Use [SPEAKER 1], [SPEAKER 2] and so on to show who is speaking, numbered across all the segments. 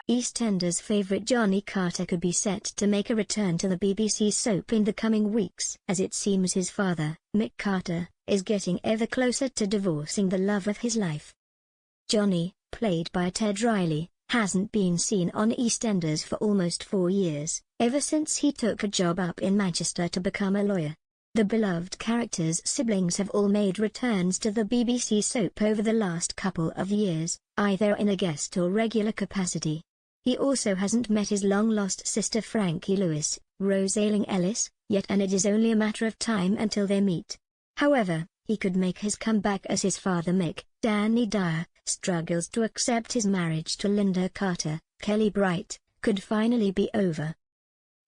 [SPEAKER 1] EastEnders favourite Johnny Carter could be set to make a return to the BBC soap in the coming weeks, as it seems his father, Mick Carter, is getting ever closer to divorcing the love of his life. Johnny, played by Ted Riley, hasn't been seen on EastEnders for almost 4 years, ever since he took a job up in Manchester to become a lawyer. The beloved character's siblings have all made returns to the BBC soap over the last couple of years, either in a guest or regular capacity. He also hasn't met his long-lost sister Frankie Lewis, Rose Ayling-Ellis, yet, and it is only a matter of time until they meet. However, he could make his comeback as his father Mick, Danny Dyer, struggles to accept his marriage to Linda Carter, Kelly Bright, could finally be over.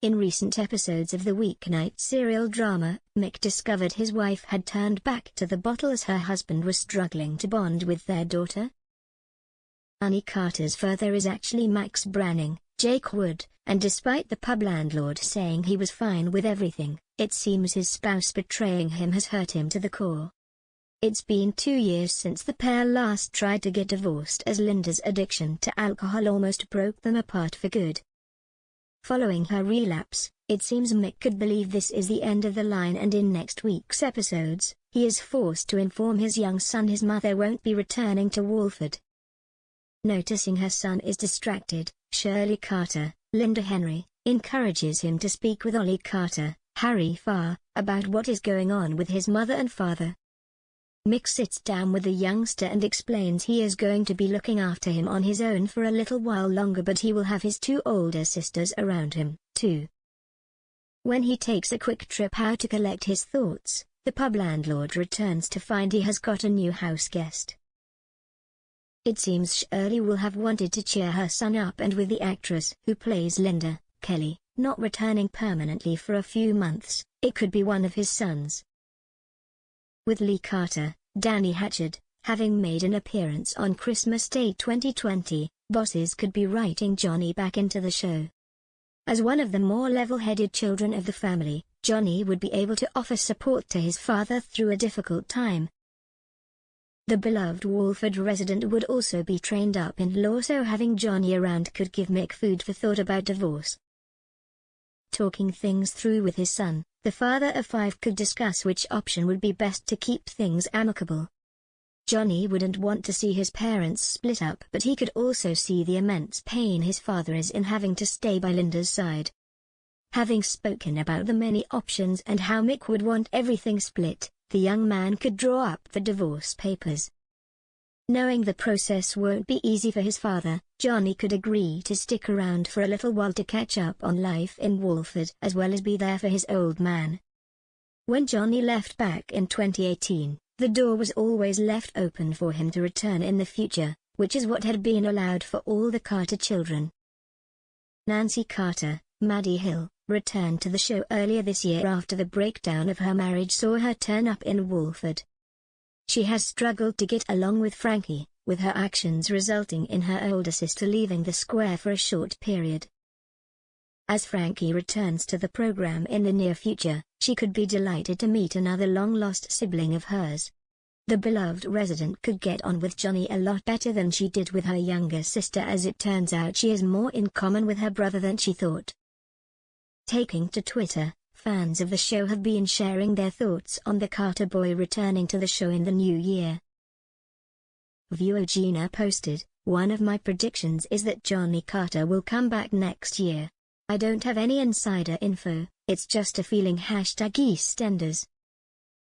[SPEAKER 1] In recent episodes of the weeknight serial drama, Mick discovered his wife had turned back to the bottle as her husband was struggling to bond with their daughter. Johnny Carter's father is actually Max Branning, Jake Wood, and despite the pub landlord saying he was fine with everything, it seems his spouse betraying him has hurt him to the core. It's been 2 years since the pair last tried to get divorced, as Linda's addiction to alcohol almost broke them apart for good. Following her relapse, it seems Mick could believe this is the end of the line, and in next week's episodes, he is forced to inform his young son his mother won't be returning to Walford. Noticing her son is distracted, Shirley Carter, Linda Henry, encourages him to speak with Ollie Carter, Harry Farr, about what is going on with his mother and father. Mick sits down with the youngster and explains he is going to be looking after him on his own for a little while longer, but he will have his 2 older sisters around him, too. When he takes a quick trip out to collect his thoughts, the pub landlord returns to find he has got a new house guest. It seems Shirley will have wanted to cheer her son up, and with the actress who plays Linda, Kelly, not returning permanently for a few months, it could be one of his sons. With Lee Carter, Danny Hatchard, having made an appearance on Christmas Day 2020, bosses could be writing Johnny back into the show. As one of the more level-headed children of the family, Johnny would be able to offer support to his father through a difficult time. The beloved Walford resident would also be trained up in law, so having Johnny around could give Mick food for thought about divorce. Talking things through with his son, the father of 5 could discuss which option would be best to keep things amicable. Johnny wouldn't want to see his parents split up, but he could also see the immense pain his father is in having to stay by Linda's side. Having spoken about the many options and how Mick would want everything split, the young man could draw up the divorce papers. Knowing the process won't be easy for his father, Johnny could agree to stick around for a little while to catch up on life in Walford as well as be there for his old man. When Johnny left back in 2018, the door was always left open for him to return in the future, which is what had been allowed for all the Carter children. Nancy Carter, Maddie Hill, returned to the show earlier this year after the breakdown of her marriage saw her turn up in Walford. She has struggled to get along with Frankie, with her actions resulting in her older sister leaving the square for a short period. As Frankie returns to the program in the near future, she could be delighted to meet another long-lost sibling of hers. The beloved resident could get on with Johnny a lot better than she did with her younger sister, as it turns out she has more in common with her brother than she thought. Taking to Twitter, fans of the show have been sharing their thoughts on the Carter boy returning to the show in the new year. Viewer Gina posted, "One of my predictions is that Johnny Carter will come back next year. I don't have any insider info, it's just a feeling. #EastEnders."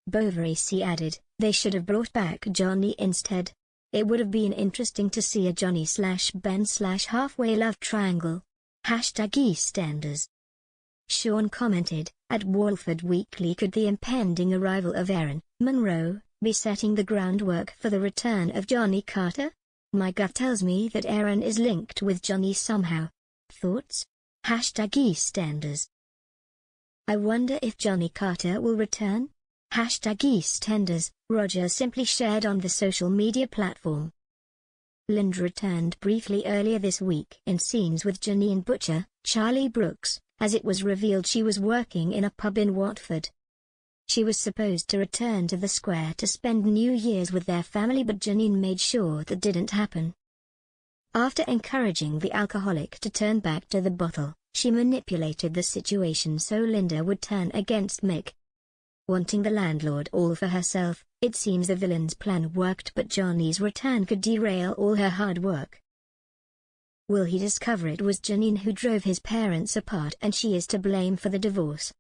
[SPEAKER 1] Bovary C added, "They should have brought back Johnny instead. It would have been interesting to see a Johnny/Ben/halfway love triangle. #EastEnders." Sean commented, "At Walford Weekly, could the impending arrival of Aaron Monroe be setting the groundwork for the return of Johnny Carter? My gut tells me that Aaron is linked with Johnny somehow. Thoughts? #EastEnders." I wonder if Johnny Carter will return? #EastEnders, Roger simply shared on the social media platform. Linda returned briefly earlier this week in scenes with Janine Butcher, Charlie Brooks, as it was revealed she was working in a pub in Watford. She was supposed to return to the square to spend New Year's with their family, but Janine made sure that didn't happen. After encouraging the alcoholic to turn back to the bottle, she manipulated the situation so Linda would turn against Mick. Wanting the landlord all for herself, it seems the villain's plan worked, but Johnny's return could derail all her hard work. Will he discover it was Janine who drove his parents apart and she is to blame for the divorce?